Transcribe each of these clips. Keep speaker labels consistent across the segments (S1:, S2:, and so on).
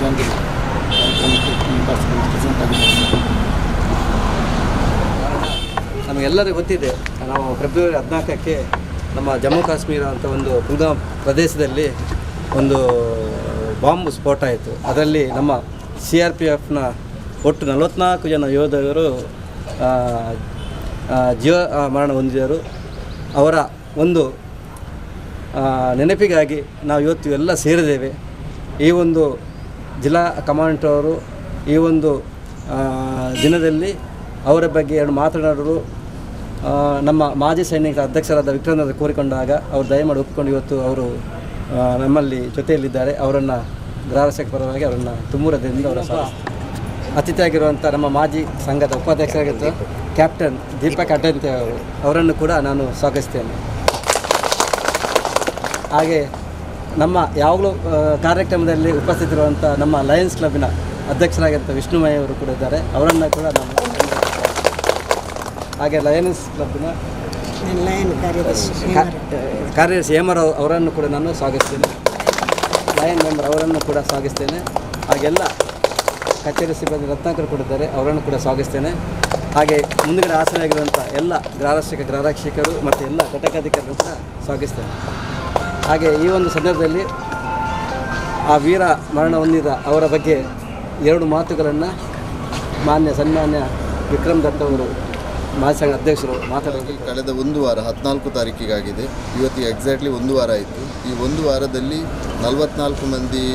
S1: Jangiri president ಆಗಿದ್ದಾರೆ.
S2: ನಮಗೆಲ್ಲರಿಗೂ ಗೊತ್ತಿದೆ, ನಾವು ಫೆಬ್ರವರಿ 14ಕ್ಕೆ ನಮ್ಮ ಜಮ್ಮು ಕಾಶ್ಮೀರ ಅಂತ ಒಂದು ಪುಲ್ವಾಮ ಪ್ರದೇಶದಲ್ಲಿ ಒಂದು ಬಾಂಬ್ ಸ್ಫೋಟ ಆಯಿತು. ಅದರಲ್ಲಿ ನಮ್ಮ CRPFನ ಒಟ್ಟು 44 ಜನ ಯೋಧರು ಜೀವ ಮರಣ ಹೊಂದಿದರು. ಅವರ ಒಂದು ನೆನಪಿಗಾಗಿ ನಾವು ಇವತ್ತು ಎಲ್ಲ ಸೇರಿದ್ದೇವೆ. ಈ ಒಂದು ಜಿಲ್ಲಾ ಕಮಾಂಡರ್ ಅವರು ಈ ಒಂದು ದಿನದಲ್ಲಿ ಅವರ ಬಗ್ಗೆ ಎರಡು ಮಾತನಾಡಲು ನಮ್ಮ ಮಾಜಿ ಸೈನಿಕರ ಅಧ್ಯಕ್ಷರಾದ ವಿಕ್ರಮರಾಜ್ ಕೋರಿಕೊಂಡಾಗ ಅವರು ದಯಮಾಡಿ ಒಪ್ಪಿಕೊಂಡು ಇವತ್ತು ಅವರು ನಮ್ಮಲ್ಲಿ ಜೊತೆಯಲ್ಲಿದ್ದಾರೆ. ಅವರನ್ನು ಗ್ರಾಹಕ ಪರವಾಗಿ ಅವರನ್ನು ತುಂಬೂರದಿಂದ ಅವರ ಅತಿಥಿಯಾಗಿರುವಂಥ ನಮ್ಮ ಮಾಜಿ ಸಂಘದ ಉಪಾಧ್ಯಕ್ಷರಾಗಿದ್ದ ಕ್ಯಾಪ್ಟನ್ ದೀಪಕ್ ಅಡ್ಡಂತೆ ಅವರನ್ನು ಕೂಡ ನಾನು ಸ್ವಾಗತಿಸ್ತೇನೆ. ಹಾಗೆ ನಮ್ಮ ಯಾವಾಗಲೂ ಕಾರ್ಯಕ್ರಮದಲ್ಲಿ ಉಪಸ್ಥಿತರಿರುವಂಥ ನಮ್ಮ ಲಯನ್ಸ್ ಕ್ಲಬ್ಬಿನ ಅಧ್ಯಕ್ಷರಾಗಿದ್ದ ವಿಷ್ಣುಮಯ್ಯ ಅವರು ಕೂಡ ಇದ್ದಾರೆ. ಅವರನ್ನು ಕೂಡ ನಾನು ಹಾಗೆ ಲಯನ್ಸ್ ಕ್ಲಬ್ಬಿನ ಕಾರ್ಯದರ್ಶಿ ಹೇಮರ್ ಅವರನ್ನು ಕೂಡ ನಾನು ಸ್ವಾಗತಿಸ್ತೇನೆ. ಲಯನ್ ಮೆಂಬರ್ ಅವರನ್ನು ಕೂಡ ಸ್ವಾಗತಿಸ್ತೇನೆ. ಹಾಗೆಲ್ಲ ಕಚೇರಿ ಸಿಬ್ಬಂದಿ ರತ್ನಾಕರ್ ಕೂಡ ಇದ್ದಾರೆ, ಅವರನ್ನು ಕೂಡ ಸ್ವಾಗತಿಸ್ತೇನೆ. ಹಾಗೆ ಮುಂದುಗಡೆ ಆಸನಾಗಿರುವಂಥ ಎಲ್ಲ ಗ್ರಾರಕ್ಷಕರು ಮತ್ತು ಎಲ್ಲ ಘಟಕಾಧಿಕಾರಿಗಳು ಕೂಡ ಸ್ವಾಗತಿಸ್ತೇನೆ. ಹಾಗೆ ಈ ಒಂದು ಸಂದರ್ಭದಲ್ಲಿ ಆ ವೀರ ಮರಣ ಹೊಂದಿದ ಅವರ ಬಗ್ಗೆ ಎರಡು ಮಾತುಗಳನ್ನು ಸನ್ಮಾನ್ಯ ವಿಕ್ರಮ್ ದತ್ ಅವರು ಮಾಜಿ ಸಂಘ ಅಧ್ಯಕ್ಷರು ಮಾತಾಡೋದು.
S3: ಕಳೆದ ಒಂದು ವಾರ 14 ತಾರೀಕಿಗಾಗಿದೆ. ಇವತ್ತಿಗೆ ಎಕ್ಸಾಕ್ಟ್ಲಿ ಒಂದು ವಾರ ಆಯಿತು. ಈ ಒಂದು ವಾರದಲ್ಲಿ 44 ಮಂದಿ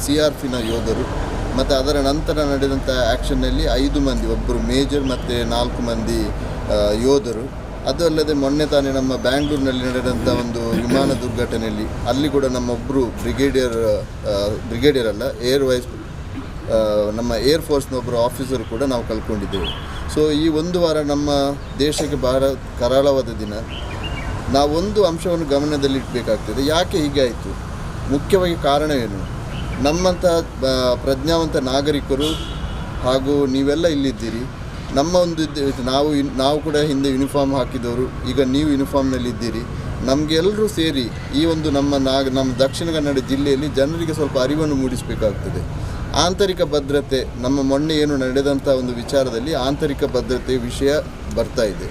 S3: CRPನ ಯೋಧರು ಮತ್ತು ಅದರ ನಂತರ ನಡೆದಂಥ ಆ್ಯಕ್ಷನ್ನಲ್ಲಿ 5 ಮಂದಿ, ಒಬ್ಬರು ಮೇಜರ್ ಮತ್ತು 4 ಮಂದಿ ಯೋಧರು. ಅದು ಅಲ್ಲದೆ ಮೊನ್ನೆ ತಾನೇ ನಮ್ಮ ಬ್ಯಾಂಗ್ಳೂರಿನಲ್ಲಿ ನಡೆದಂಥ ಒಂದು ವಿಮಾನ ದುರ್ಘಟನೆಯಲ್ಲಿ ಅಲ್ಲಿ ಕೂಡ ನಮ್ಮೊಬ್ಬರು ಬ್ರಿಗೇಡಿಯರ್ ಅಲ್ಲ ನಮ್ಮ ಏರ್ ಫೋರ್ಸ್ನ ಒಬ್ಬರು ಆಫೀಸರ್ ಕೂಡ ನಾವು ಕಳ್ಕೊಂಡಿದ್ದೇವೆ. ಸೊ ಈ ಒಂದು ವಾರ ನಮ್ಮ ದೇಶಕ್ಕೆ ಬಹಳ ಕರಾಳವಾದ ದಿನ. ನಾವೊಂದು ಅಂಶವನ್ನು ಗಮನದಲ್ಲಿಡಬೇಕಾಗ್ತದೆ. ಯಾಕೆ ಹೀಗೆ ಆಯಿತು, ಮುಖ್ಯವಾಗಿ ಕಾರಣ ಏನು? ನಮ್ಮಂಥ ಪ್ರಜ್ಞಾವಂತ ನಾಗರಿಕರು ಹಾಗೂ ನೀವೆಲ್ಲ ಇಲ್ಲಿದ್ದೀರಿ. ನಮ್ಮ ಒಂದು ನಾವು ಕೂಡ ಹಿಂದೆ ಯೂನಿಫಾರ್ಮ್ ಹಾಕಿದವರು, ಈಗ ನೀವು ಯೂನಿಫಾರ್ಮ್ನಲ್ಲಿದ್ದೀರಿ. ನಮಗೆಲ್ಲರೂ ಸೇರಿ ಈ ಒಂದು ನಮ್ಮ ದಕ್ಷಿಣ ಕನ್ನಡ ಜಿಲ್ಲೆಯಲ್ಲಿ ಜನರಿಗೆ ಸ್ವಲ್ಪ ಅರಿವನ್ನು ಮೂಡಿಸಬೇಕಾಗ್ತದೆ. ಆಂತರಿಕ ಭದ್ರತೆ, ನಮ್ಮ ಮೊನ್ನೆ ಏನು ನಡೆದಂಥ ಒಂದು ವಿಚಾರದಲ್ಲಿ ಆಂತರಿಕ ಭದ್ರತೆ ವಿಷಯ ಬರ್ತಾ ಇದೆ.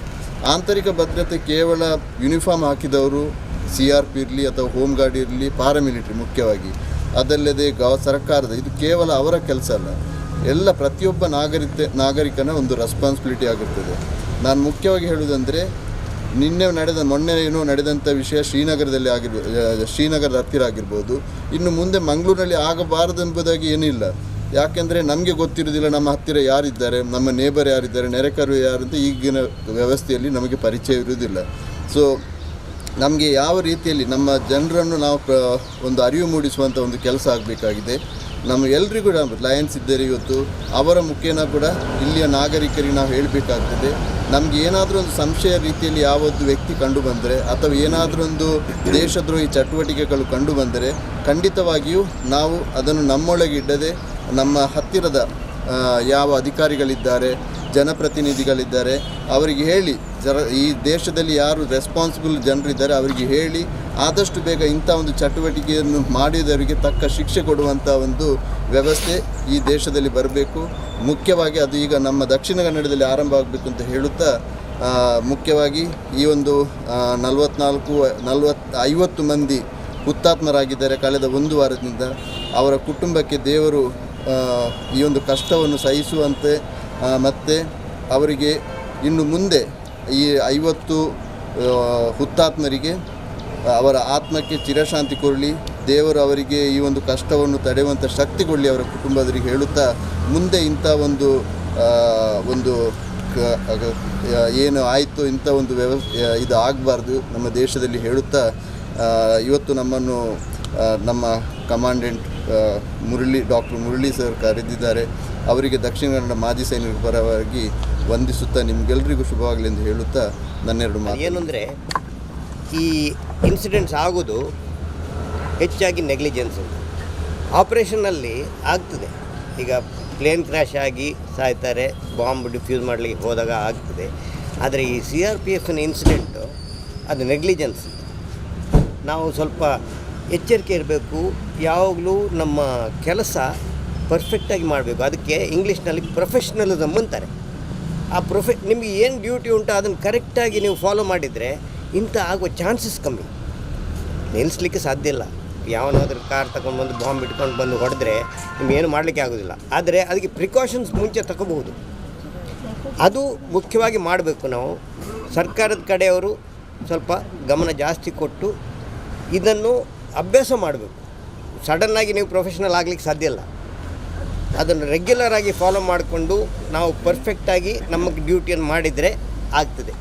S3: ಆಂತರಿಕ ಭದ್ರತೆ ಕೇವಲ ಯೂನಿಫಾರ್ಮ್ ಹಾಕಿದವರು CRP ಇರಲಿ ಅಥವಾ ಹೋಮ್ ಗಾರ್ಡ್ ಇರಲಿ, ಪ್ಯಾರಾಮಿಲಿಟ್ರಿ ಮುಖ್ಯವಾಗಿ, ಅದಲ್ಲದೆ ಸರ್ಕಾರದ, ಇದು ಕೇವಲ ಅವರ ಕೆಲಸ ಅಲ್ಲ, ಎಲ್ಲ ಪ್ರತಿಯೊಬ್ಬ ನಾಗರಿಕನ ಒಂದು ರೆಸ್ಪಾನ್ಸಿಬಿಲಿಟಿ ಆಗಿರ್ತದೆ. ನಾನು ಮುಖ್ಯವಾಗಿ ಹೇಳುವುದಂದರೆ, ಮೊನ್ನೆ ಏನೋ ನಡೆದಂಥ ವಿಷಯ ಶ್ರೀನಗರದಲ್ಲಿ ಶ್ರೀನಗರದ ಹತ್ತಿರ ಆಗಿರ್ಬೋದು. ಇನ್ನು ಮುಂದೆ ಮಂಗಳೂರಿನಲ್ಲಿ ಆಗಬಾರದೆಂಬುದಾಗಿ ಏನಿಲ್ಲ. ಯಾಕೆಂದರೆ ನಮಗೆ ಗೊತ್ತಿರೋದಿಲ್ಲ ನಮ್ಮ ಹತ್ತಿರ ಯಾರಿದ್ದಾರೆ, ನಮ್ಮ ನೇಬರ್ ಯಾರಿದ್ದಾರೆ, ನೆರೆಕರು ಯಾರಂತ ಈಗಿನ ವ್ಯವಸ್ಥೆಯಲ್ಲಿ ನಮಗೆ ಪರಿಚಯ ಇರುವುದಿಲ್ಲ. ಸೊ ನಮಗೆ ಯಾವ ರೀತಿಯಲ್ಲಿ ನಮ್ಮ ಜನರನ್ನು ನಾವು ಒಂದು ಅರಿವು ಮೂಡಿಸುವಂಥ ಒಂದು ಕೆಲಸ ಆಗಬೇಕಾಗಿದೆ. ಎಲ್ರಿಗೂ ಲಯನ್ಸ್ ಇದ್ದಾರೆ ಇವತ್ತು, ಅವರ ಮುಖೇನ ಕೂಡ ಇಲ್ಲಿಯ ನಾಗರಿಕರಿಗೆ ನಾವು ಹೇಳಬೇಕಾಗ್ತದೆ. ನಮಗೆ ಏನಾದರೂ ಒಂದು ಸಂಶಯ ರೀತಿಯಲ್ಲಿ ಯಾವೊಂದು ವ್ಯಕ್ತಿ ಕಂಡು ಬಂದರೆ ಅಥವಾ ಏನಾದರೂ ಒಂದು ದೇಶದ್ರೋಹಿ ಚಟುವಟಿಕೆಗಳು ಕಂಡು ಬಂದರೆ ಖಂಡಿತವಾಗಿಯೂ ನಾವು ಅದನ್ನು ನಮ್ಮೊಳಗೆ ಇಡದೆ ನಮ್ಮ ಹತ್ತಿರದ ಯಾವ ಅಧಿಕಾರಿಗಳಿದ್ದಾರೆ, ಜನಪ್ರತಿನಿಧಿಗಳಿದ್ದಾರೆ, ಅವರಿಗೆ ಹೇಳಿ ಈ ದೇಶದಲ್ಲಿ ಯಾರು ರೆಸ್ಪಾನ್ಸಿಬಲ್ ಜನರಿದ್ದಾರೆ ಅವರಿಗೆ ಹೇಳಿ ಆದಷ್ಟು ಬೇಗ ಇಂಥ ಒಂದು ಚಟುವಟಿಕೆಯನ್ನು ಮಾಡಿದವರಿಗೆ ತಕ್ಕ ಶಿಕ್ಷೆ ಕೊಡುವಂಥ ಒಂದು ವ್ಯವಸ್ಥೆ ಈ ದೇಶದಲ್ಲಿ ಬರಬೇಕು. ಮುಖ್ಯವಾಗಿ ಅದು ಈಗ ನಮ್ಮ ದಕ್ಷಿಣ ಕನ್ನಡದಲ್ಲಿ ಆರಂಭ ಆಗಬೇಕು ಅಂತ ಹೇಳುತ್ತಾ, ಮುಖ್ಯವಾಗಿ ಈ ಒಂದು 50 ಮಂದಿ ಹುತಾತ್ಮರಾಗಿದ್ದಾರೆ ಕಳೆದ ಒಂದು ವಾರದಿಂದ. ಅವರ ಕುಟುಂಬಕ್ಕೆ ದೇವರು ಈ ಒಂದು ಕಷ್ಟವನ್ನು ಸಹಿಸುವಂತೆ ಮತ್ತು ಅವರಿಗೆ ಇನ್ನು ಮುಂದೆ ಈ 50 ಹುತಾತ್ಮರಿಗೆ ಅವರ ಆತ್ಮಕ್ಕೆ ಚಿರಶಾಂತಿ ಕೊಡಲಿ, ದೇವರು ಅವರಿಗೆ ಈ ಒಂದು ಕಷ್ಟವನ್ನು ತಡೆಯುವಂಥ ಶಕ್ತಿ ಕೊಡಲಿ ಅವರ ಕುಟುಂಬದವರಿಗೆ ಹೇಳುತ್ತಾ, ಮುಂದೆ ಇಂಥ ಒಂದು ಏನು ಆಯಿತು ಇಂಥ ಒಂದು ಇದು ಆಗಬಾರ್ದು ನಮ್ಮ ದೇಶದಲ್ಲಿ ಹೇಳುತ್ತಾ, ಇವತ್ತು ನಮ್ಮನ್ನು ನಮ್ಮ ಕಮಾಂಡೆಂಟ್ ಡಾಕ್ಟರ್ ಮುರಳಿ ಸರ್ ಕರೆದಿದ್ದಾರೆ. ಅವರಿಗೆ ದಕ್ಷಿಣ ಕನ್ನಡ ಮಾಜಿ ಸೈನಿಕರ ಪರವಾಗಿ ವಂದಿಸುತ್ತಾ ನಿಮಗೆಲ್ಲರಿಗೂ ಶುಭವಾಗಲಿ ಎಂದು ಹೇಳುತ್ತಾ ನನ್ನೆರಡು ಮಾತು.
S4: ಏನಂದರೆ, ಈ ಇನ್ಸಿಡೆಂಟ್ಸ್ ಆಗೋದು ಹೆಚ್ಚಾಗಿ ನೆಗ್ಲಿಜೆನ್ಸ್. ಆಪ್ರೇಷನ್ನಲ್ಲಿ ಆಗ್ತದೆ, ಈಗ ಪ್ಲೇನ್ ಕ್ರ್ಯಾಶ್ ಆಗಿ ಸಾಯ್ತಾರೆ, ಬಾಂಬ್ ಡಿಫ್ಯೂಸ್ ಮಾಡಲಿಕ್ಕೆ ಹೋದಾಗ ಆಗ್ತದೆ. ಆದರೆ ಈ CRPFನ ಇನ್ಸಿಡೆಂಟು ಅದು ನೆಗ್ಲಿಜೆನ್ಸ್. ನಾವು ಸ್ವಲ್ಪ ಎಚ್ಚರಿಕೆ ಇರಬೇಕು. ಯಾವಾಗಲೂ ನಮ್ಮ ಕೆಲಸ ಪರ್ಫೆಕ್ಟಾಗಿ ಮಾಡಬೇಕು. ಅದಕ್ಕೆ ಇಂಗ್ಲೀಷ್ನಲ್ಲಿ ಪ್ರೊಫೆಷ್ನಲಿಸಮ್ ಅಂತಾರೆ. ಆ ನಿಮಗೆ ಏನು ಡ್ಯೂಟಿ ಉಂಟು ಅದನ್ನು ಕರೆಕ್ಟಾಗಿ ನೀವು ಫಾಲೋ ಮಾಡಿದರೆ ಇಂಥ ಆಗುವ ಚಾನ್ಸಸ್ ಕಮ್ಮಿ. ನಿಲ್ಲಿಸ್ಲಿಕ್ಕೆ ಸಾಧ್ಯ ಇಲ್ಲ. ಯಾವನಾದ್ರೂ ಕಾರ್ ತಗೊಂಡು ಬಂದು ಬಾಂಬ್ ಇಟ್ಕೊಂಡು ಬಂದು ಹೊಡೆದ್ರೆ ನಿಮಗೇನು ಮಾಡಲಿಕ್ಕೆ ಆಗೋದಿಲ್ಲ. ಆದರೆ ಅದಕ್ಕೆ ಪ್ರಿಕಾಷನ್ಸ್ ಮುಂಚೆ ತಗೋಬಹುದು. ಅದು ಮುಖ್ಯವಾಗಿ ಮಾಡಬೇಕು. ನಾವು ಸರ್ಕಾರದ ಕಡೆಯವರು ಸ್ವಲ್ಪ ಗಮನ ಜಾಸ್ತಿ ಕೊಟ್ಟು ಇದನ್ನು ಅಭ್ಯಾಸ ಮಾಡಬೇಕು. ಸಡನ್ನಾಗಿ ನೀವು ಪ್ರೊಫೆಷ್ನಲ್ ಆಗಲಿಕ್ಕೆ ಸಾಧ್ಯ ಇಲ್ಲ. ಅದನ್ನು ರೆಗ್ಯುಲರಾಗಿ ಫಾಲೋ ಮಾಡಿಕೊಂಡು ನಾವು ಪರ್ಫೆಕ್ಟಾಗಿ ನಮಗೆ ಡ್ಯೂಟಿಯನ್ನು ಮಾಡಿದರೆ ಆಗ್ತದೆ.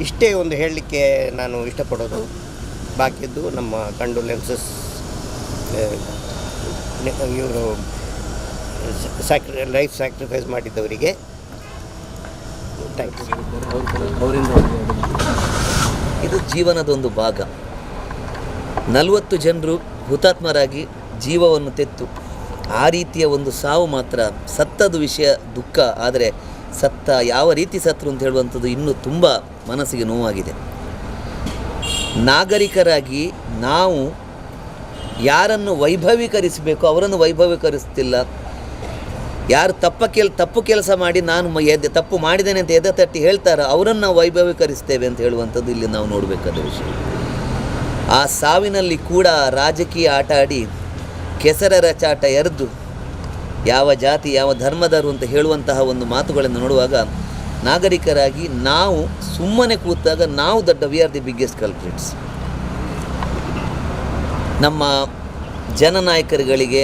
S4: ಇಷ್ಟೇ ಒಂದು ಹೇಳಲಿಕ್ಕೆ ನಾನು ಇಷ್ಟಪಡೋದು. ಬಾಕಿದ್ದು ನಮ್ಮ ಕಂಡೋಲೆನ್ಸಸ್ ಇವರು ಲೈಫ್ ಸ್ಯಾಕ್ರಿಫೈಸ್ ಮಾಡಿದ್ದವರಿಗೆ ಥ್ಯಾಂಕ್ಸ್.
S2: ಅವರಿಂದ
S1: ಇದು ಜೀವನದ ಒಂದು ಭಾಗ. 40 ಜನರು ಹುತಾತ್ಮರಾಗಿ ಜೀವವನ್ನು ತೆತ್ತು ಆ ರೀತಿಯ ಒಂದು ಸಾವು ಮಾತ್ರ ಸತ್ತದು ವಿಷಯ ದುಃಖ. ಆದರೆ ಸತ್ತ ಯಾವ ರೀತಿ ಸತ್ರು ಅಂತ ಹೇಳುವಂಥದ್ದು ಇನ್ನೂ ತುಂಬ ಮನಸ್ಸಿಗೆ ನೋವಾಗಿದೆ. ನಾಗರಿಕರಾಗಿ ನಾವು ಯಾರನ್ನು ವೈಭವೀಕರಿಸಬೇಕು ಅವರನ್ನು ವೈಭವೀಕರಿಸ್ತಿಲ್ಲ. ಯಾರು ತಪ್ಪು ಕೆಲಸ ಮಾಡಿ ನಾನು ತಪ್ಪು ಮಾಡಿದ್ದೇನೆ ಅಂತ ಎದೆ ತಟ್ಟಿ ಹೇಳ್ತಾರೋ ಅವರನ್ನು ನಾವು ವೈಭವೀಕರಿಸ್ತೇವೆ ಅಂತ ಹೇಳುವಂಥದ್ದು ಇಲ್ಲಿ ನಾವು ನೋಡಬೇಕಾದ ವಿಷಯ. ಆ ಸಾವಿನಲ್ಲಿ ಕೂಡ ರಾಜಕೀಯ ಆಟ ಆಡಿ ಕೆಸರರ ಚಾಟ ಎರೆದು ಯಾವ ಜಾತಿ ಯಾವ ಧರ್ಮದರು ಅಂತ ಹೇಳುವಂತಹ ಒಂದು ಮಾತುಗಳನ್ನು ನೋಡುವಾಗ ನಾಗರಿಕರಾಗಿ ನಾವು ಸುಮ್ಮನೆ ಕೂತಾಗ ನಾವು ದೊಡ್ಡ we are the biggest culprits. ನಮ್ಮ ಜನನಾಯಕರುಗಳಿಗೆ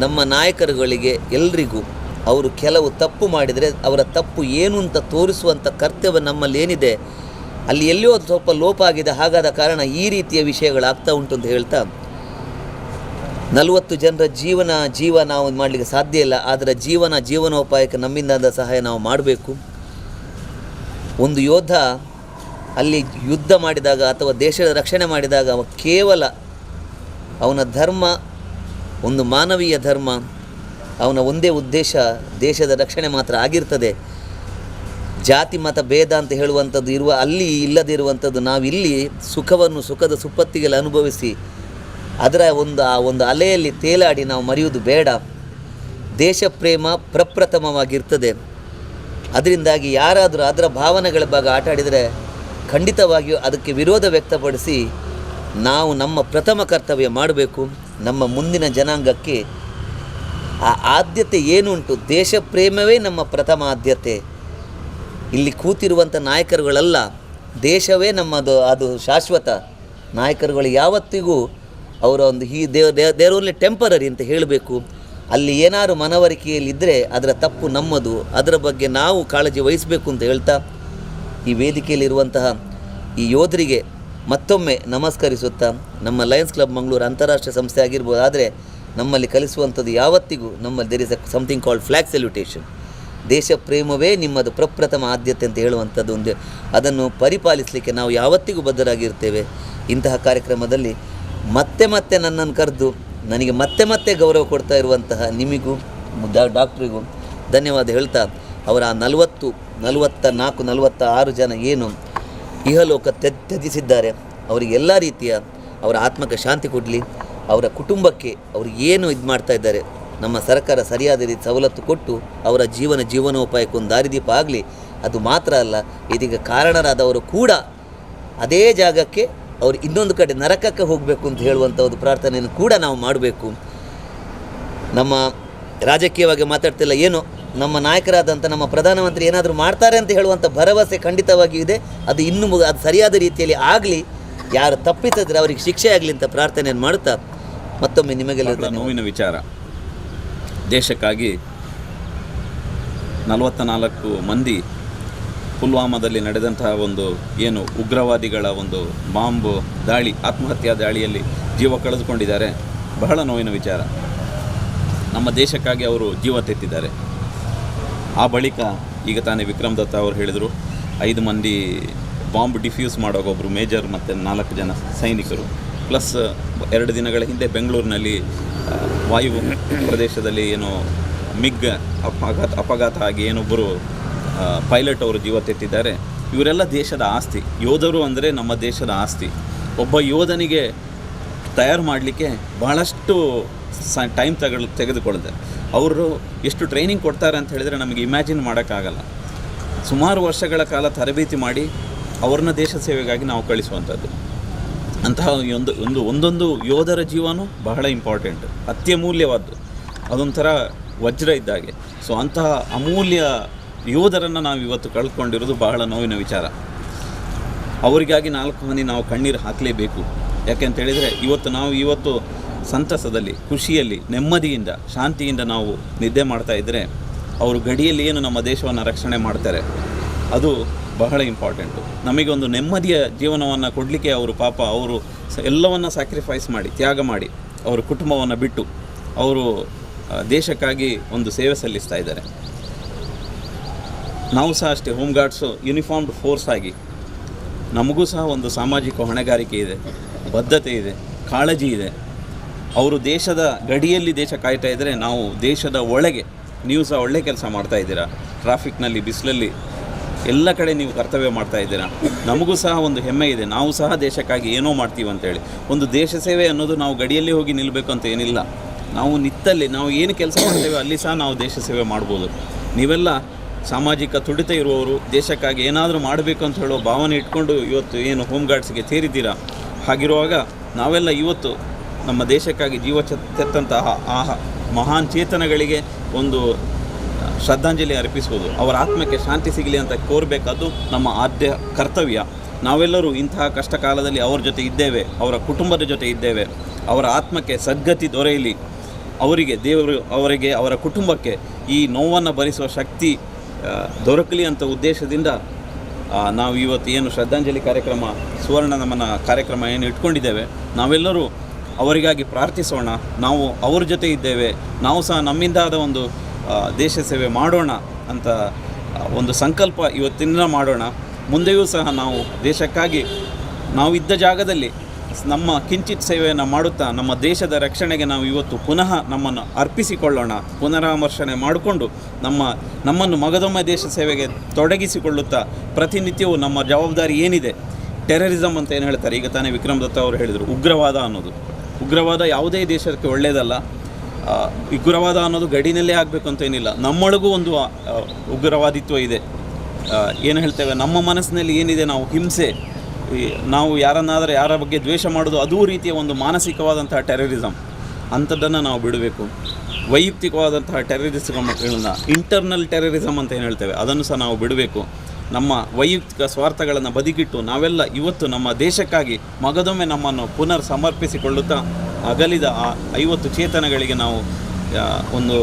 S1: ನಮ್ಮ ನಾಯಕರುಗಳಿಗೆ ಎಲ್ರಿಗೂ ಅವರು ಕೆಲವು ತಪ್ಪು ಮಾಡಿದರೆ ಅವರ ತಪ್ಪು ಏನು ಅಂತ ತೋರಿಸುವಂಥ ಕರ್ತವ್ಯ ನಮ್ಮಲ್ಲಿ ಏನಿದೆ ಅಲ್ಲಿ ಎಲ್ಲಿಯೋ ಒಂದು ಸ್ವಲ್ಪ ಲೋಪ ಆಗಿದೆ. ಹಾಗಾದ ಕಾರಣ ಈ ರೀತಿಯ ವಿಷಯಗಳಾಗ್ತಾ ಉಂಟು ಅಂತ ಹೇಳ್ತಾ 40 ಜನರ ಜೀವ ನಾವು ಮಾಡಲಿಕ್ಕೆ ಸಾಧ್ಯ ಇಲ್ಲ. ಆದರೆ ಜೀವನೋಪಾಯಕ್ಕೆ ನಮ್ಮಿಂದಾದ ಸಹಾಯ ನಾವು ಮಾಡಬೇಕು. ಒಂದು ಯೋಧ ಅಲ್ಲಿ ಯುದ್ಧ ಮಾಡಿದಾಗ ಅಥವಾ ದೇಶದ ರಕ್ಷಣೆ ಮಾಡಿದಾಗ ಕೇವಲ ಅವನ ಧರ್ಮ ಒಂದು ಮಾನವೀಯ ಧರ್ಮ, ಅವನ ಒಂದೇ ಉದ್ದೇಶ ದೇಶದ ರಕ್ಷಣೆ ಮಾತ್ರ ಆಗಿರ್ತದೆ. ಜಾತಿ ಮತ ಭೇದ ಅಂತ ಹೇಳುವಂಥದ್ದು ಅಲ್ಲಿ ಇಲ್ಲದಿರುವಂಥದ್ದು ನಾವಿಲ್ಲಿ ಸುಖದ ಸುಪ್ಪತ್ತಿಗೆಲ್ಲ ಅನುಭವಿಸಿ ಅದರ ಒಂದು ಅಲೆಯಲ್ಲಿ ತೇಲಾಡಿ ನಾವು ಮರೆಯುವುದು ಬೇಡ. ದೇಶ ಪ್ರೇಮ ಪ್ರಪ್ರಥಮವಾಗಿರ್ತದೆ. ಅದರಿಂದಾಗಿ ಯಾರಾದರೂ ಅದರ ಭಾವನೆಗಳ ಬಗ್ಗೆ ಆಟ ಆಡಿದರೆ ಖಂಡಿತವಾಗಿಯೂ ಅದಕ್ಕೆ ವಿರೋಧ ವ್ಯಕ್ತಪಡಿಸಿ ನಾವು ನಮ್ಮ ಪ್ರಥಮ ಕರ್ತವ್ಯ ಮಾಡಬೇಕು. ನಮ್ಮ ಮುಂದಿನ ಜನಾಂಗಕ್ಕೆ ಆ ಆದ್ಯತೆ ಏನುಂಟು, ದೇಶ ಪ್ರೇಮವೇ ನಮ್ಮ ಪ್ರಥಮ ಆದ್ಯತೆ. ಇಲ್ಲಿ ಕೂತಿರುವಂಥ ನಾಯಕರುಗಳಲ್ಲ, ದೇಶವೇ ನಮ್ಮದು, ಅದು ಶಾಶ್ವತ. ನಾಯಕರುಗಳು ಯಾವತ್ತಿಗೂ ಅವರ ಒಂದು ದೇರ್ ಓನ್ಲಿ ಟೆಂಪರರಿ ಅಂತ ಹೇಳಬೇಕು. ಅಲ್ಲಿ ಏನಾದ್ರು ಮನವರಿಕೆಯಲ್ಲಿದ್ದರೆ ಅದರ ತಪ್ಪು ನಮ್ಮದು, ಅದರ ಬಗ್ಗೆ ನಾವು ಕಾಳಜಿ ವಹಿಸಬೇಕು ಅಂತ ಹೇಳ್ತಾ ಈ ವೇದಿಕೆಯಲ್ಲಿರುವಂತಹ ಈ ಯೋಧರಿಗೆ ಮತ್ತೊಮ್ಮೆ ನಮಸ್ಕರಿಸುತ್ತಾ, ನಮ್ಮ ಲಯನ್ಸ್ ಕ್ಲಬ್ ಮಂಗಳೂರು ಅಂತಾರಾಷ್ಟ್ರೀಯ ಸಂಸ್ಥೆ ಆಗಿರ್ಬೋದು, ಆದರೆ ನಮ್ಮಲ್ಲಿ ಕಲಿಸುವಂಥದ್ದು ಯಾವತ್ತಿಗೂ ನಮ್ಮಲ್ಲಿ there is something called flag salutation. ದೇಶ ಪ್ರೇಮವೇ ನಿಮ್ಮದು ಪ್ರಪ್ರಥಮ ಆದ್ಯತೆ ಅಂತ ಹೇಳುವಂಥದ್ದು ಒಂದು, ಅದನ್ನು ಪರಿಪಾಲಿಸಲಿಕ್ಕೆ ನಾವು ಯಾವತ್ತಿಗೂ ಬದ್ಧರಾಗಿರ್ತೇವೆ. ಇಂತಹ ಕಾರ್ಯಕ್ರಮದಲ್ಲಿ ಮತ್ತೆ ನನ್ನನ್ನು ಕರೆದು ನನಗೆ ಮತ್ತೆ ಗೌರವ ಕೊಡ್ತಾ ಇರುವಂತಹ ನಿಮಗೂ ಡಾಕ್ಟ್ರಿಗೂ ಧನ್ಯವಾದ ಹೇಳ್ತಾ, ಅವರ 46 ಜನ ಏನು ಇಹಲೋಕ ತ್ಯಜಿಸಿದ್ದಾರೆ ಅವರಿಗೆಲ್ಲ ರೀತಿಯ ಅವರ ಆತ್ಮಕ್ಕೆ ಶಾಂತಿ ಕೊಡಲಿ. ಅವರ ಕುಟುಂಬಕ್ಕೆ ಅವರು ಏನು ಮಾಡ್ತಾ ಇದ್ದಾರೆ ನಮ್ಮ ಸರ್ಕಾರ ಸರಿಯಾದ ರೀತಿ ಸವಲತ್ತು ಕೊಟ್ಟು ಅವರ ಜೀವನೋಪಾಯಕ್ಕೆ ಒಂದು ದಾರಿದೀಪ ಆಗಲಿ. ಅದು ಮಾತ್ರ ಅಲ್ಲ, ಇದೀಗ ಕಾರಣರಾದವರು ಕೂಡ ಅದೇ ಜಾಗಕ್ಕೆ ಅವರು ಇನ್ನೊಂದು ಕಡೆ ನರಕಕ್ಕೆ ಹೋಗಬೇಕು ಅಂತ ಹೇಳುವಂಥ ಒಂದು ಪ್ರಾರ್ಥನೆಯನ್ನು ಕೂಡ ನಾವು ಮಾಡಬೇಕು. ನಮ್ಮ ರಾಜಕೀಯವಾಗಿ ಮಾತಾಡ್ತಿಲ್ಲ, ಏನೋ ನಮ್ಮ ನಾಯಕರಾದಂಥ ನಮ್ಮ ಪ್ರಧಾನಮಂತ್ರಿ ಏನಾದರೂ ಮಾಡ್ತಾರೆ ಅಂತ ಹೇಳುವಂಥ ಭರವಸೆ ಖಂಡಿತವಾಗಿಯೂ ಇದೆ. ಅದು ಅದು ಸರಿಯಾದ ರೀತಿಯಲ್ಲಿ ಆಗಲಿ, ಯಾರು ತಪ್ಪಿಸಿದ್ರೆ ಅವರಿಗೆ ಶಿಕ್ಷೆ ಆಗಲಿ ಅಂತ ಪ್ರಾರ್ಥನೆಯನ್ನು ಮಾಡುತ್ತಾ ಮತ್ತೊಮ್ಮೆ ನಿಮಗೆಲ್ಲ
S5: ನೋವಿನ ವಿಚಾರ. ದೇಶಕ್ಕಾಗಿ 44 ಮಂದಿ ಪುಲ್ವಾಮಾದಲ್ಲಿ ನಡೆದಂತಹ ಒಂದು ಏನು ಉಗ್ರವಾದಿಗಳ ಒಂದು ಬಾಂಬ್ ದಾಳಿ, ಆತ್ಮಹತ್ಯಾ ದಾಳಿಯಲ್ಲಿ ಜೀವ ಕಳೆದುಕೊಂಡಿದ್ದಾರೆ. ಬಹಳ ನೋವಿನ ವಿಚಾರ. ನಮ್ಮ ದೇಶಕ್ಕಾಗಿ ಅವರು ಜೀವ ತೆತ್ತಿದ್ದಾರೆ. ಆ ಬಳಿಕ ಈಗ ತಾನೇ ವಿಕ್ರಮ್ ದತ್ತ ಅವರು ಹೇಳಿದರು 5 ಮಂದಿ ಬಾಂಬ್ ಡಿಫ್ಯೂಸ್ ಮಾಡೋಕೆ ಒಬ್ಬರು ಮೇಜರ್ ಮತ್ತು 4 ಜನ ಸೈನಿಕರು, ಪ್ಲಸ್ 2 ದಿನಗಳ ಹಿಂದೆ ಬೆಂಗಳೂರಿನಲ್ಲಿ ವಾಯು ಪ್ರದೇಶದಲ್ಲಿ ಏನೋ ಮಿಗ್ ಅಪಘಾತ ಆಗಿ ಏನೊಬ್ಬರು ಪೈಲಟ್ ಅವರು ಜೀವ ತೆತ್ತಿದ್ದಾರೆ. ಇವರೆಲ್ಲ ದೇಶದ ಆಸ್ತಿ. ಯೋಧರು ಅಂದರೆ ನಮ್ಮ ದೇಶದ ಆಸ್ತಿ. ಒಬ್ಬ ಯೋಧನಿಗೆ ತಯಾರು ಮಾಡಲಿಕ್ಕೆ ಭಾಳಷ್ಟು ಟೈಮ್ ತೆಗೆದುಕೊಳ್ಳುತ್ತೆ. ಅವರು ಎಷ್ಟು ಟ್ರೈನಿಂಗ್ ಕೊಡ್ತಾರೆ ಅಂತ ಹೇಳಿದರೆ ನಮಗೆ ಇಮ್ಯಾಜಿನ್ ಮಾಡೋಕ್ಕಾಗಲ್ಲ. ಸುಮಾರು ವರ್ಷಗಳ ಕಾಲ ತರಬೇತಿ ಮಾಡಿ ಅವ್ರನ್ನ ದೇಶ ಸೇವೆಗಾಗಿ ನಾವು ಕಳಿಸುವಂಥದ್ದು. ಅಂತಹ ಒಂದೊಂದು ಯೋಧರ ಜೀವನೂ ಬಹಳ ಇಂಪಾರ್ಟೆಂಟ್, ಅತ್ಯಮೂಲ್ಯವಾದ್ದು, ಅದೊಂಥರ ವಜ್ರ ಇದ್ದಾಗೆ. ಸೊ ಅಂತಹ ಅಮೂಲ್ಯ ಯೋಧರನ್ನು ನಾವು ಇವತ್ತು ಕಳ್ಕೊಂಡಿರೋದು ಬಹಳ ನೋವಿನ ವಿಚಾರ. ಅವರಿಗಾಗಿ 4 ಹನಿ ನಾವು ಕಣ್ಣೀರು ಹಾಕಲೇಬೇಕು. ಯಾಕೆಂತೇಳಿದರೆ ಇವತ್ತು ಸಂತಸದಲ್ಲಿ, ಖುಷಿಯಲ್ಲಿ, ನೆಮ್ಮದಿಯಿಂದ, ಶಾಂತಿಯಿಂದ ನಾವು ನಿದ್ದೆ ಮಾಡ್ತಾ ಇದ್ದರೆ ಅವರು ಗಡಿಯಲ್ಲಿ ಏನು ನಮ್ಮ ದೇಶವನ್ನು ರಕ್ಷಣೆ ಮಾಡ್ತಾರೆ ಅದು ಬಹಳ ಇಂಪಾರ್ಟೆಂಟು. ನಮಗೆ ಒಂದು ನೆಮ್ಮದಿಯ ಜೀವನವನ್ನು ಕೊಡಲಿಕ್ಕೆ ಅವರು ಎಲ್ಲವನ್ನು ಸ್ಯಾಕ್ರಿಫೈಸ್ ಮಾಡಿ, ತ್ಯಾಗ ಮಾಡಿ, ಅವರ ಕುಟುಂಬವನ್ನು ಬಿಟ್ಟು ಅವರು ದೇಶಕ್ಕಾಗಿ ಒಂದು ಸೇವೆ ಸಲ್ಲಿಸ್ತಾ ಇದ್ದಾರೆ. ನಾವು ಸಹ ಅಷ್ಟೇ, ಹೋಮ್ ಗಾರ್ಡ್ಸು ಯೂನಿಫಾರ್ಮ್ಡ್ ಫೋರ್ಸ್ ಆಗಿ ನಮಗೂ ಸಹ ಒಂದು ಸಾಮಾಜಿಕ ಹೊಣೆಗಾರಿಕೆ ಇದೆ, ಬದ್ಧತೆ ಇದೆ, ಕಾಳಜಿ ಇದೆ. ಅವರು ದೇಶದ ಗಡಿಯಲ್ಲಿ ದೇಶ ಕಾಯ್ತಾ ಇದ್ದರೆ ನಾವು ದೇಶದ ಒಳಗೆ, ನೀವು ಸಹ ಒಳ್ಳೆ ಕೆಲಸ ಮಾಡ್ತಾ ಇದ್ದೀರಾ, ಟ್ರಾಫಿಕ್ನಲ್ಲಿ, ಬಿಸಿಲಲ್ಲಿ, ಎಲ್ಲ ಕಡೆ ನೀವು ಕರ್ತವ್ಯ ಮಾಡ್ತಾ ಇದ್ದೀರಾ. ನಮಗೂ ಸಹ ಒಂದು ಹೆಮ್ಮೆ ಇದೆ, ನಾವು ಸಹ ದೇಶಕ್ಕಾಗಿ ಏನೋ ಮಾಡ್ತೀವಿ ಅಂತೇಳಿ. ಒಂದು ದೇಶ ಸೇವೆ ಅನ್ನೋದು ನಾವು ಗಡಿಯಲ್ಲಿ ಹೋಗಿ ನಿಲ್ಲಬೇಕು ಅಂತ ಏನಿಲ್ಲ. ನಾವು ನಿತ್ತಲ್ಲಿ ನಾವು ಏನು ಕೆಲಸ ಮಾಡ್ತೇವೆ ಅಲ್ಲಿ ಸಹ ನಾವು ದೇಶ ಸೇವೆ ಮಾಡ್ಬೋದು. ನೀವೆಲ್ಲ ಸಾಮಾಜಿಕ ತುಡಿತ ಇರುವವರು, ದೇಶಕ್ಕಾಗಿ ಏನಾದರೂ ಮಾಡಬೇಕು ಅಂತ ಹೇಳೋ ಭಾವನೆ ಇಟ್ಕೊಂಡು ಇವತ್ತು ಏನು ಹೋಮ್ ಗಾರ್ಡ್ಸ್ಗೆ ಸೇರಿದ್ದೀರಾ. ಹಾಗಿರುವಾಗ ನಾವೆಲ್ಲ ಇವತ್ತು ನಮ್ಮ ದೇಶಕ್ಕಾಗಿ ಜೀವ ತೆತ್ತಂತಹ ಆ ಮಹಾನ್ ಚೇತನಗಳಿಗೆ ಒಂದು ಶ್ರದ್ಧಾಂಜಲಿ ಅರ್ಪಿಸುವುದು, ಅವರ ಆತ್ಮಕ್ಕೆ ಶಾಂತಿ ಸಿಗಲಿ ಅಂತ ಕೋರಬೇಕಾದ್ದು ನಮ್ಮ ಆದ್ಯ ಕರ್ತವ್ಯ. ನಾವೆಲ್ಲರೂ ಇಂತಹ ಕಷ್ಟ ಕಾಲದಲ್ಲಿ ಅವ್ರ ಜೊತೆ ಇದ್ದೇವೆ, ಅವರ ಕುಟುಂಬದ ಜೊತೆ ಇದ್ದೇವೆ. ಅವರ ಆತ್ಮಕ್ಕೆ ಸದ್ಗತಿ ದೊರೆಯಲಿ, ಅವರಿಗೆ ಅವರ ಕುಟುಂಬಕ್ಕೆ ಈ ನೋವನ್ನು ಭರಿಸುವ ಶಕ್ತಿ ದೊರಕಲಿ ಅಂತ ಉದ್ದೇಶದಿಂದ ನಾವು ಇವತ್ತು ಏನು ಶ್ರದ್ಧಾಂಜಲಿ ಕಾರ್ಯಕ್ರಮ, ಸುವರ್ಣ ನಮನ ಕಾರ್ಯಕ್ರಮ ಏನು ಇಟ್ಕೊಂಡಿದ್ದೇವೆ, ನಾವೆಲ್ಲರೂ ಅವರಿಗಾಗಿ ಪ್ರಾರ್ಥಿಸೋಣ. ನಾವು ಅವ್ರ ಜೊತೆ ಇದ್ದೇವೆ, ನಾವು ಸಹ ನಮ್ಮಿಂದಾದ ಒಂದು ದೇಶ ಸೇವೆ ಮಾಡೋಣ ಅಂತ ಒಂದು ಸಂಕಲ್ಪ ಇವತ್ತಿನ ಮಾಡೋಣ. ಮುಂದೆಯೂ ಸಹ ನಾವು ದೇಶಕ್ಕಾಗಿ ನಾವಿದ್ದ ಜಾಗದಲ್ಲಿ ನಮ್ಮ ಕಿಂಚಿತ್ ಸೇವೆಯನ್ನು ಮಾಡುತ್ತಾ ನಮ್ಮ ದೇಶದ ರಕ್ಷಣೆಗೆ ನಾವು ಇವತ್ತು ಪುನಃ ನಮ್ಮನ್ನು ಅರ್ಪಿಸಿಕೊಳ್ಳೋಣ. ಪುನರಾಮರ್ಶನೆ ಮಾಡಿಕೊಂಡು ನಮ್ಮನ್ನು ಮಗದೊಮ್ಮೆ ದೇಶ ಸೇವೆಗೆ ತೊಡಗಿಸಿಕೊಳ್ಳುತ್ತಾ ಪ್ರತಿನಿತ್ಯವೂ ನಮ್ಮ ಜವಾಬ್ದಾರಿ ಏನಿದೆ, ಟೆರರಿಸಮ್ ಅಂತ ಏನು ಹೇಳ್ತಾರೆ, ಈಗ ತಾನೇ ವಿಕ್ರಮ್ ದತ್ತ ಅವರು ಹೇಳಿದರು, ಉಗ್ರವಾದ ಅನ್ನೋದು. ಉಗ್ರವಾದ ಯಾವುದೇ ದೇಶಕ್ಕೆ ಒಳ್ಳೆಯದಲ್ಲ. ಉಗ್ರವಾದ ಅನ್ನೋದು ಗಡಿನಲ್ಲೇ ಆಗಬೇಕು ಅಂತ ಏನಿಲ್ಲ. ನಮ್ಮೊಳಗೂ ಒಂದು ಉಗ್ರವಾದಿತ್ವ ಇದೆ. ಏನು ಹೇಳ್ತೇವೆ, ನಮ್ಮ ಮನಸ್ಸಿನಲ್ಲಿ ಏನಿದೆ, ನಾವು ಹಿಂಸೆ, ನಾವು ಯಾರನ್ನಾದರೆ ಯಾರ ಬಗ್ಗೆ ದ್ವೇಷ ಮಾಡೋದು, ಅದೂ ರೀತಿಯ ಒಂದು ಮಾನಸಿಕವಾದಂತಹ ಟೆರರಿಸಮ್, ಅಂಥದ್ದನ್ನು ನಾವು ಬಿಡಬೇಕು. ವೈಯಕ್ತಿಕವಾದಂತಹ ಟೆರರಿಸಮ್ಗಳನ್ನ, ಇಂಟರ್ನಲ್ ಟೆರರಿಸಮ್ ಅಂತ ಏನು ಹೇಳ್ತೇವೆ, ಅದನ್ನು ಸಹ ನಾವು ಬಿಡಬೇಕು. ನಮ್ಮ ವೈಯಕ್ತಿಕ ಸ್ವಾರ್ಥಗಳನ್ನು ಬದಿಗಿಟ್ಟು ನಾವೆಲ್ಲ ಇವತ್ತು ನಮ್ಮ ದೇಶಕ್ಕಾಗಿ ಮಗದೊಮ್ಮೆ ನಮ್ಮನ್ನು ಪುನರ್ ಸಮರ್ಪಿಸಿಕೊಳ್ಳುತ್ತಾ ಅಗಲಿದ ಆ 50 ಚೇತನಗಳಿಗೆ ನಾವು ಒಂದು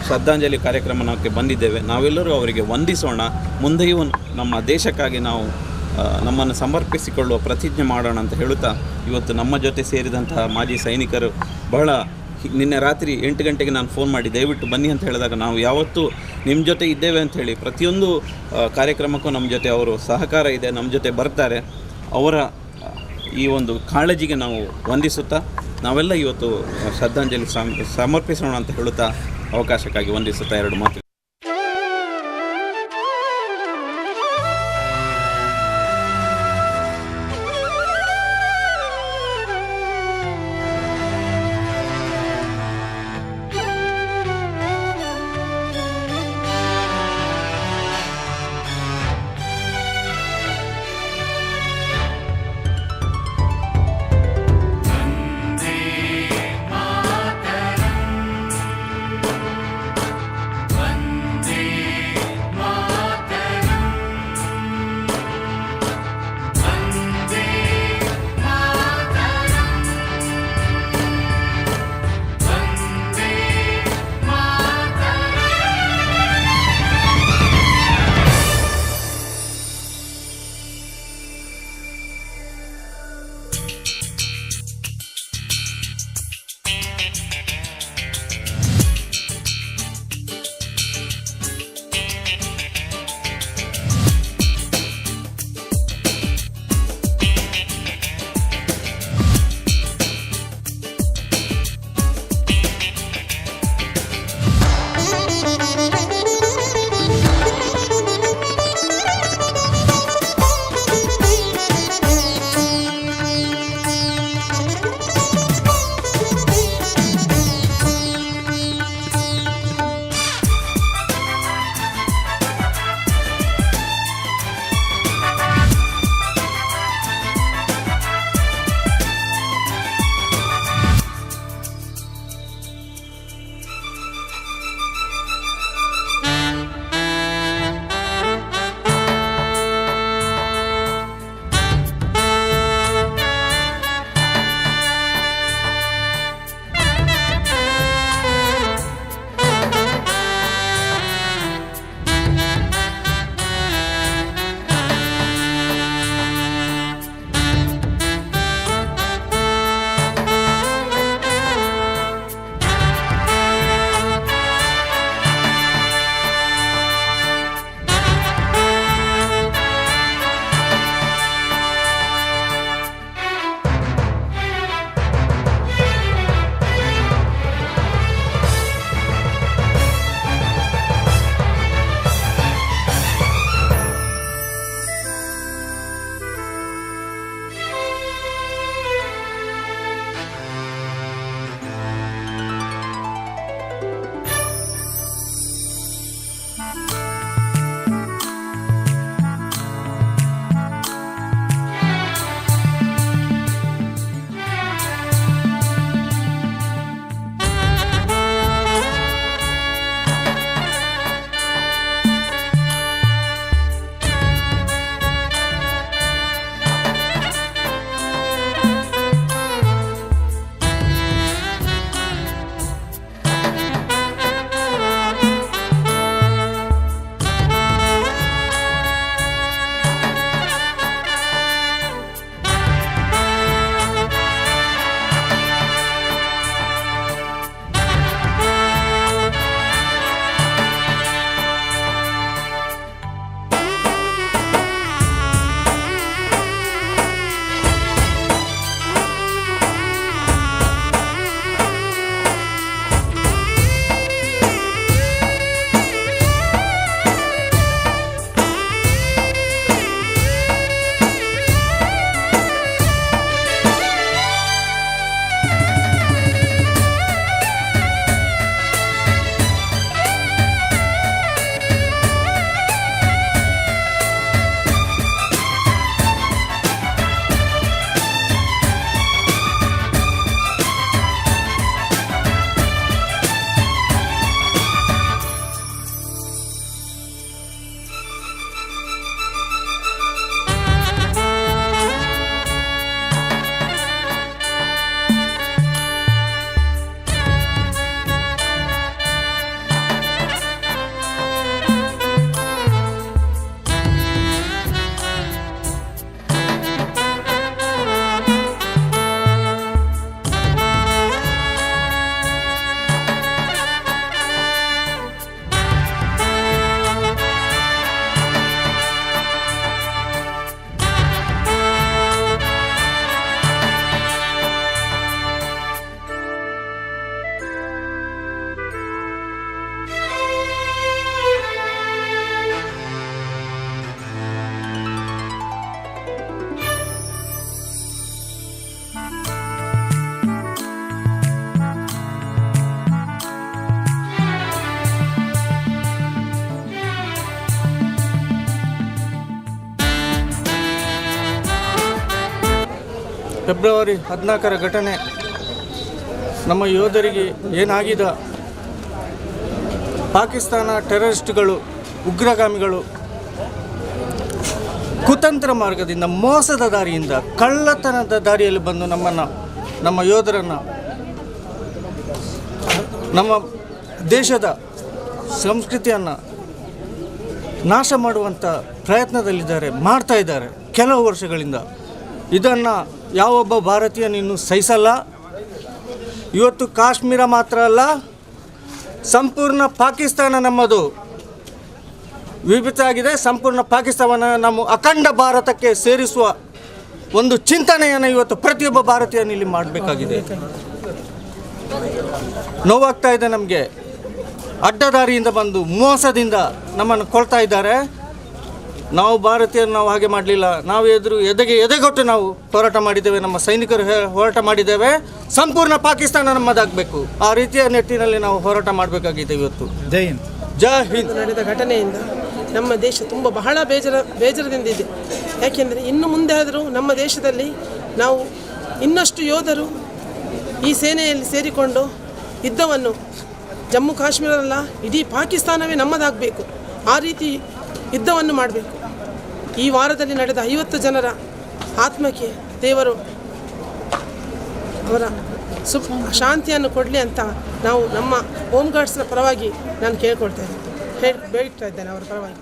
S5: ಶ್ರದ್ಧಾಂಜಲಿ ಕಾರ್ಯಕ್ರಮಕ್ಕೆ ಬಂದಿದ್ದೇವೆ. ನಾವೆಲ್ಲರೂ ಅವರಿಗೆ ವಂದಿಸೋಣ. ಮುಂದೆಯೂ ನಮ್ಮ ದೇಶಕ್ಕಾಗಿ ನಾವು ನಮ್ಮನ್ನು ಸಮರ್ಪಿಸಿಕೊಳ್ಳುವ ಪ್ರತಿಜ್ಞೆ ಮಾಡೋಣ ಅಂತ ಹೇಳುತ್ತಾ, ಇವತ್ತು ನಮ್ಮ ಜೊತೆ ಸೇರಿದಂತಹ ಮಾಜಿ ಸೈನಿಕರು ನಿನ್ನೆ ರಾತ್ರಿ 8 ಗಂಟೆಗೆ ನಾನು ಫೋನ್ ಮಾಡಿ ದಯವಿಟ್ಟು ಬನ್ನಿ ಅಂತ ಹೇಳಿದಾಗ ನಾವು ಯಾವತ್ತೂ ನಿಮ್ಮ ಜೊತೆ ಇದ್ದೇವೆ ಅಂಥೇಳಿ ಪ್ರತಿಯೊಂದು ಕಾರ್ಯಕ್ರಮಕ್ಕೂ ನಮ್ಮ ಜೊತೆ ಅವರು ಸಹಕಾರ ಇದೆ, ನಮ್ಮ ಜೊತೆ ಬರ್ತಾರೆ. ಅವರ ಈ ಒಂದು ಕಾಳಜಿಗೆ ನಾವು ವಂದಿಸುತ್ತಾ ನಾವೆಲ್ಲ ಇವತ್ತು ಶ್ರದ್ಧಾಂಜಲಿ ಸಮರ್ಪಿಸೋಣ ಅಂತ ಹೇಳುತ್ತಾ ಅವಕಾಶಕ್ಕಾಗಿ ವಂದಿಸುತ್ತಾ 2 ಮಾತು.
S6: ವಂದೇ ಫೆಬ್ರವರಿ 14ರ ಘಟನೆ ನಮ್ಮ ಯೋಧರಿಗೆ ಏನಾಗಿದ ಪಾಕಿಸ್ತಾನ ಟೆರರಿಸ್ಟ್ಗಳು, ಉಗ್ರಗಾಮಿಗಳು ಕುತಂತ್ರ ಮಾರ್ಗದಿಂದ, ಮೋಸದ ದಾರಿಯಿಂದ, ಕಳ್ಳತನದ ದಾರಿಯಲ್ಲಿ ಬಂದು ನಮ್ಮ ಯೋಧರನ್ನು, ನಮ್ಮ ದೇಶದ ಸಂಸ್ಕೃತಿಯನ್ನು ನಾಶ ಮಾಡುವಂಥ ಪ್ರಯತ್ನದಲ್ಲಿದ್ದಾರೆ, ಮಾಡ್ತಾ ಇದ್ದಾರೆ ಕೆಲವು ವರ್ಷಗಳಿಂದ. ಇದನ್ನು ಯಾವೊಬ್ಬ ಭಾರತೀಯನಿನ್ನೂ ಸಹಿಸಲ್ಲ. ಇವತ್ತು ಕಾಶ್ಮೀರ ಮಾತ್ರ ಅಲ್ಲ, ಸಂಪೂರ್ಣ ಪಾಕಿಸ್ತಾನ ನಮ್ಮದು ವಿಭಜಿತ ಆಗಿದೆ. ಸಂಪೂರ್ಣ ಪಾಕಿಸ್ತಾನ ನಮ್ಮ ಅಖಂಡ ಭಾರತಕ್ಕೆ ಸೇರಿಸುವ ಒಂದು ಚಿಂತನೆಯನ್ನು ಇವತ್ತು ಪ್ರತಿಯೊಬ್ಬ ಭಾರತೀಯನು ಇಲ್ಲಿ ಮಾಡಬೇಕಾಗಿದೆ. ನೋವಾಗ್ತಾ ಇದೆ ನಮಗೆ. ಅಡ್ಡದಾರಿಯಿಂದ ಬಂದು ಮೋಸದಿಂದ ನಮ್ಮನ್ನು ಕೊಳ್ತಾ ಇದ್ದಾರೆ. ನಾವು ಭಾರತೀಯರು ನಾವು ಹಾಗೆ ಮಾಡಲಿಲ್ಲ. ನಾವು ಎದೆಗೊಟ್ಟು ನಾವು ಹೋರಾಟ ಮಾಡಿದ್ದೇವೆ. ನಮ್ಮ ಸೈನಿಕರು ಹೋರಾಟ ಮಾಡಿದ್ದೇವೆ. ಸಂಪೂರ್ಣ ಪಾಕಿಸ್ತಾನ ನಮ್ಮದಾಗಬೇಕು. ಆ ರೀತಿಯ ನಿಟ್ಟಿನಲ್ಲಿ ನಾವು ಹೋರಾಟ ಮಾಡಬೇಕಾಗಿದೆ ಇವತ್ತು. ಜೈ ಹಿಂದ್. ಜೈ ಹಿಂದ್.
S7: ನಡೆದ ಘಟನೆಯಿಂದ ನಮ್ಮ ದೇಶ ಬಹಳ ಬೇಜಾರದಿಂದ ಇದೆ. ಯಾಕೆಂದರೆ ಇನ್ನು ಮುಂದೆ ಆದರೂ ನಮ್ಮ ದೇಶದಲ್ಲಿ ನಾವು ಇನ್ನಷ್ಟು ಯೋಧರು ಈ ಸೇನೆಯಲ್ಲಿ ಸೇರಿಕೊಂಡು ಯುದ್ಧವನ್ನು ಜಮ್ಮು ಕಾಶ್ಮೀರಲ್ಲ, ಇಡೀ ಪಾಕಿಸ್ತಾನವೇ ನಮ್ಮದಾಗಬೇಕು. ಆ ರೀತಿ ಯುದ್ಧವನ್ನು ಮಾಡಬೇಕು. ಈ ವಾರದಲ್ಲಿ ನಡೆದ 50 ಜನರ ಆತ್ಮಕ್ಕೆ ದೇವರು ಅವರ ಶಾಂತಿಯನ್ನು ಕೊಡಲಿ ಅಂತ ನಾವು ನಮ್ಮ ಹೋಮ್ ಗಾರ್ಡ್ಸ್ನ ಪರವಾಗಿ ನಾನು ಬೇಡ್ತಾ ಇದ್ದೇನೆ ಅವರ ಪರವಾಗಿ.